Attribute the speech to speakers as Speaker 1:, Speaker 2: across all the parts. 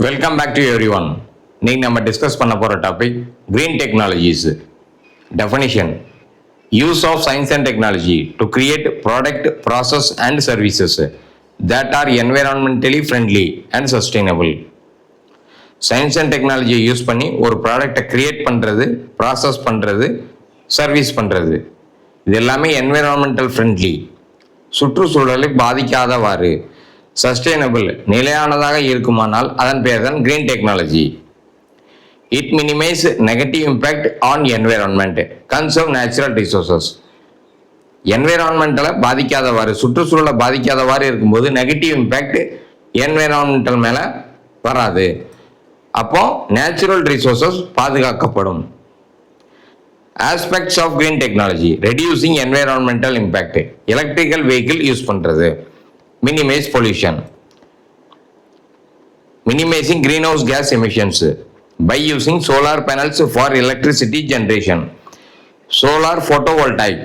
Speaker 1: Welcome back to everyone. இன்னைக்கு நம்ம discuss பண்ண போகிற topic green technologies. Definition: use of science and technology to create product, process and services that are environmentally friendly and sustainable. Science and டெக்னாலஜியை use பண்ணி ஒரு ப்ராடக்டை create பண்ணுறது, process பண்ணுறது, சர்வீஸ் பண்ணுறது, இது எல்லாமே என்வைரான்மெண்டல் ஃப்ரெண்ட்லி, சுற்றுச்சூழலை பாதிக்காதவாறு, சஸ்டைனபிள், நிலையானதாக இருக்குமானால் அதன் பெயர் தான் green technology. It minimise negative impact on environment, conserve natural resources. என்வைரான்மெண்டலை பாதிக்காதவாறு, சுற்றுச்சூழலை பாதிக்காதவாறு இருக்கும்போது நெகட்டிவ் இம்பேக்ட் என்வைரான்மெண்டல் மேலே வராது. அப்போ நேச்சுரல் ரிசோர்சஸ் பாதுகாக்கப்படும். Aspects of green technology: reducing environmental impact, electrical vehicle use பண்ணுறது, minimize pollution, minimizing greenhouse gas emissions by using solar panels for electricity generation, solar photovoltaic,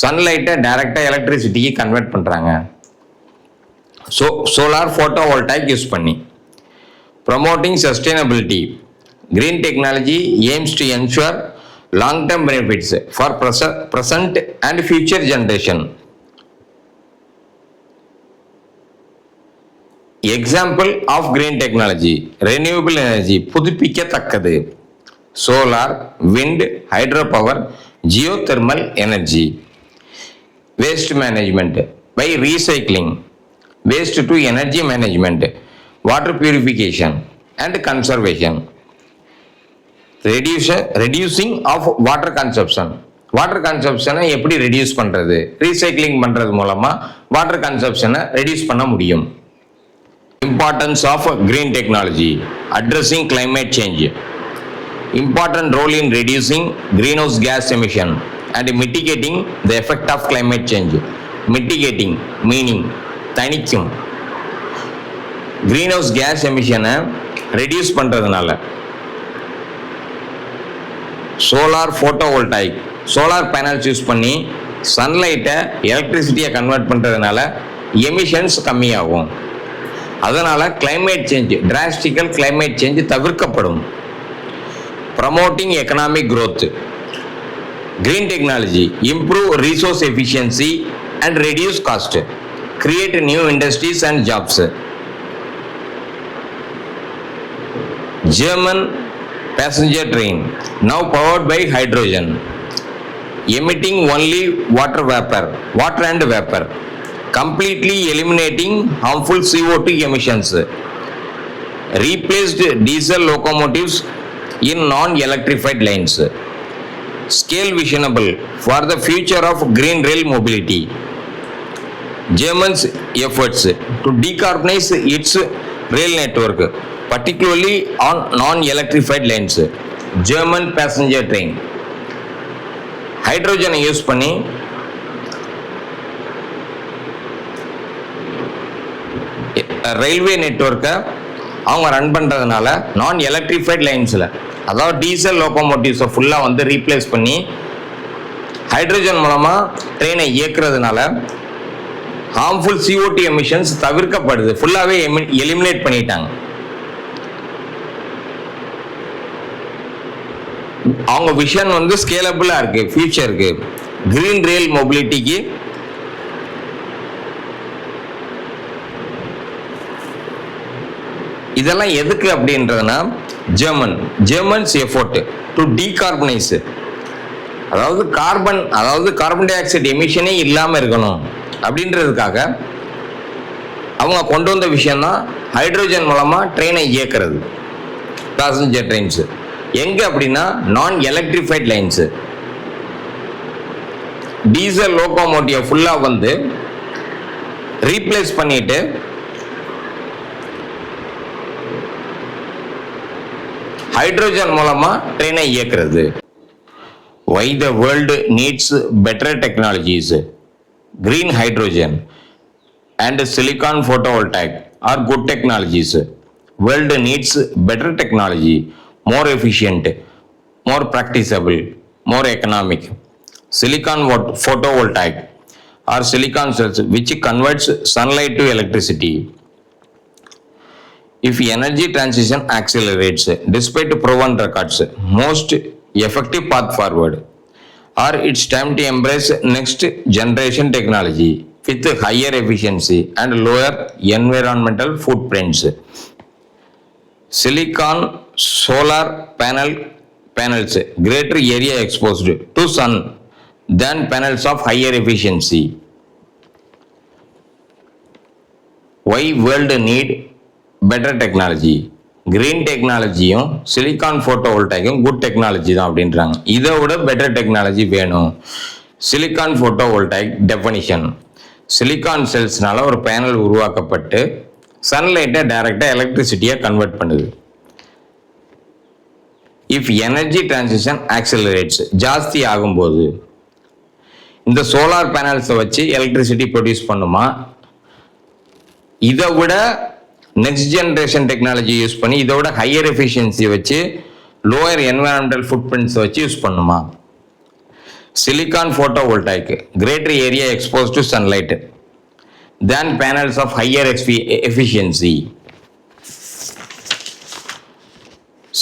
Speaker 1: sunlight direct electricity convert பண்றாங்க. solar photovoltaic use பண்ணி. promoting sustainability, green technology aims to ensure long term benefits for present and future generation. Example of green technology: renewable energy, புதுப்பிக்கத்தக்கது, solar, wind, hydro power, geothermal energy. Waste management by recycling, waste to energy management, water purification and conservation. Reducing of water consumption, water கன்சப்ஷனை எப்படி reduce பண்ணுறது, recycling பண்ணுறது மூலமாக water கன்சப்ஷனை reduce பண்ண முடியும். Importance of green technology: addressing climate change, important role in reducing greenhouse gas emission and mitigating the effect of climate change. Mitigating meaning தணிக்கும். greenhouse gas emission reduce பண்றதுனால. solar photovoltaic, solar panels use பண்ணி சன்லைட்டை எலக்ட்ரிசிட்டியை convert பண்றதுனால emissions கம்மியாகும். அதனால climate change, டிராஸ்டிக்கல் climate change தவிர்க்கப்படும். Promoting economic growth, green technology improve resource efficiency and reduce cost, create new industries and jobs. German passenger train now powered by hydrogen, emitting only water and vapor, completely eliminating harmful CO2 emissions, replaced diesel locomotives in non-electrified lines. Scale visionable for the future of green rail mobility. Germany's efforts to decarbonize its rail network, particularly on non-electrified lines. German passenger train hydrogen use பண்ணி railway நெட்வொர்க்கை அவங்க run பண்ணுறதுனால நான் electrified லைன்ஸில், அதாவது diesel லோகோமோட்டிவ்ஸை ஃபுல்லாக வந்து replace பண்ணி hydrogen மூலமாக ட்ரெயினை இயக்குறதுனால ஹார்ம்ஃபுல் CO2 எமிஷன்ஸ் தவிர்க்கப்படுது. ஃபுல்லாகவே எலிமினேட் பண்ணிட்டாங்க. அவங்க விஷன் வந்து ஸ்கேலபிளாக இருக்குது ஃபியூச்சருக்கு. கிரீன் ரயில் மொபிலிட்டிக்கு இதெல்லாம் எதுக்கு அப்படின்றதுனா, ஜெர்மன்ஸ் எஃபோர்ட் டு டீகார்பனைஸ், அதாவது கார்பன் டை ஆக்சைடு எமிஷனே இல்லாமல் இருக்கணும் அப்படின்றதுக்காக அவங்க கொண்டு வந்த விஷயம்தான் ஹைட்ரோஜன் மூலமாக ட்ரெயினை இயக்கிறது, பேசஞ்சர் ட்ரெயின்ஸ். எங்கே அப்படின்னா நான் எலக்ட்ரிஃபைட் லைன்ஸு. டீசல் லோகோமோட்டிவ் ஃபுல்லாக வந்து ரீப்ளேஸ் பண்ணிட்டு ஹைட்ரோஜன் மூலமா ட்ரெயினை இயக்குறது. Why the world needs better technologies? Green hydrogen and silicon photovoltaic are good technologies. World needs better technology, more efficient, more practicable, more economic. Silicon photovoltaic or silicon cells which converts sunlight to electricity. If energy transition accelerates despite proven records, most effective path forward, or it's time to embrace next generation technology with higher efficiency and lower environmental footprints. Silicon solar panels greater area exposed to sun than panels of higher efficiency. Why world need better technology? Green டெக்னாலஜியும் silicon ஃபோட்டோவோல்டாய்க்கும் good technology தான் அப்படின்றாங்க. இதை விட better technology வேணும். Silicon photovoltaic definition: silicon செல்ஸ்னால ஒரு panel உருவாக்கப்பட்டு சன்லைட்டை டைரக்டாக எலக்ட்ரிசிட்டியாக கன்வெர்ட் பண்ணுது. இஃப் எனர்ஜி டிரான்சிஷன் ஆக்சிலரேட்ஸ், ஜாஸ்தி ஆகும்போது இந்த சோலார் பேனல்ஸை வச்சு எலக்ட்ரிசிட்டி ப்ரொடியூஸ் பண்ணுமா? இதை விட நெக்ஸ்ட் ஜென்ரேஷன் டெக்னாலஜி யூஸ் பண்ணி இதை விட ஹையர் எஃபிஷியன்சி வச்சு லோயர் என்வரான்மெண்டல் ஃபுட் பிரிண்ட்ஸ் வச்சு யூஸ் பண்ணுமா? Silicon photovoltaic greater area expose to sunlight than panels of higher efficiency.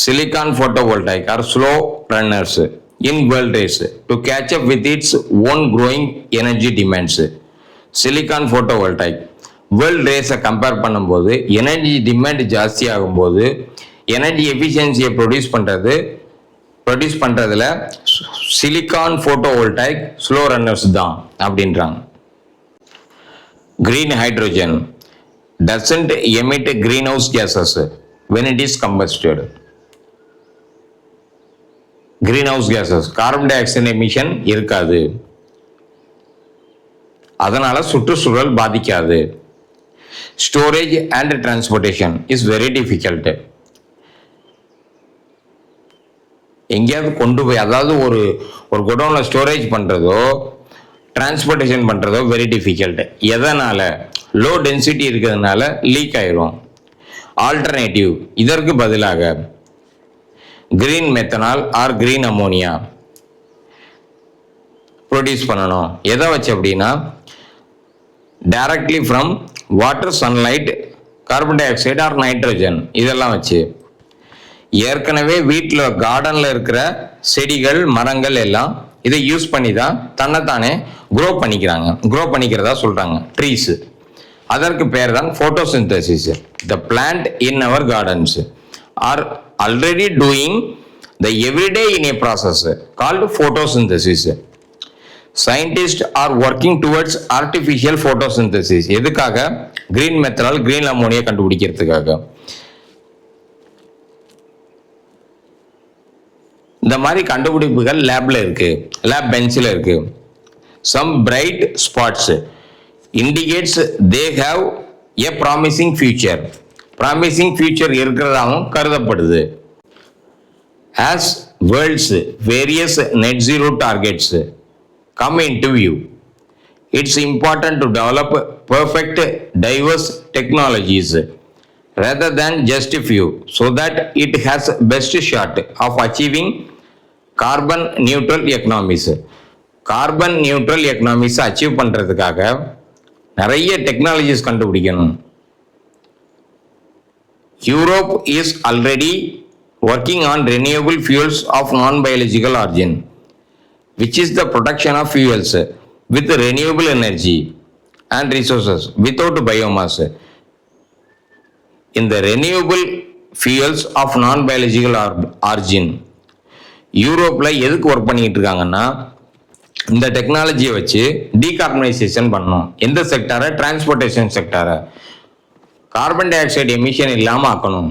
Speaker 1: Silicon photovoltaic are slow runners in world race to catch up with its own growing energy demands. Silicon photovoltaic world ரேஸை compare பண்ணும்போது energy demand ஜாஸ்தி ஆகும்போது energy எஃபிஷியன்சியை produce பண்ணுறதுல silicon photovoltaic slow runners தான் அப்படின்றாங்க. Green hydrogen doesn't emit greenhouse gases when it is combusted. Greenhouse gases, carbon dioxide emission இருக்காது, அதனால சுற்றுச்சூழல் பாதிக்காது. Storage and transportation is very difficult. எங்கேயாவது கொண்டு போய், அதாவது ஒரு குடோனில் ஸ்டோரேஜ் பண்ணுறதோ டிரான்ஸ்போர்ட்டேஷன் பண்ணுறதோ வெரி டிஃபிகல்ட். எதனால்? லோ டென்சிட்டி இருக்கிறதுனால லீக் ஆயிரும். ஆல்டர்னேட்டிவ், இதற்கு பதிலாக green methanol or green ammonia produce பண்ணணும். எதை வச்சு அப்படின்னா directly from water, sunlight, carbon dioxide or nitrogen, இதெல்லாம் வச்சு. ஏற்கனவே வீட்டில் கார்டனில் இருக்கிற செடிகள் மரங்கள் எல்லாம் இதை யூஸ் பண்ணி தான் தன்னைத்தானே க்ரோ பண்ணிக்கிறதா சொல்கிறாங்க, ட்ரீஸு. அதற்கு பேர் தான் photosynthesis. The plant in our gardens are already doing the everyday in a process called photosynthesis. Scientists are working towards artificial photosynthesis. எதுக்காக? கிரீன் மெத்தனால் கிரீன் அமோனியா கண்டுபிடிக்கிறதுக்காக. இந்த மாதிரி கண்டுபிடிப்புகள் லேப்ல இருக்கு, லேப் பெஞ்சில் இருக்கு. Some bright spots indicates they have a promising future. Promising future இருக்கிறதாகவும் கருதப்படுது. As world's various net zero targets come into view, it's important to develop perfect diverse technologies rather than just a few, so that it has best shot of achieving carbon neutral economies. Carbon neutral economics achieve பண்ணுறதுக்காக நிறைய technologies கண்டுபிடிக்கணும். Europe is already working on renewable fuels of non-biological origin, which is the production of fuels with renewable energy and resources without biomass. In the renewable fuels of non-biological origin, யூரோப்பில் எதுக்கு work பண்ணிக்கிட்டு இருக்காங்கன்னா இந்த டெக்னாலஜியை வச்சு decarbonisation பண்ணணும். எந்த செக்டாரை? டிரான்ஸ்போர்ட்டேஷன் செக்டாரை கார்பன் டை ஆக்சைடு எமிஷன் இல்லாமல் ஆக்கணும்.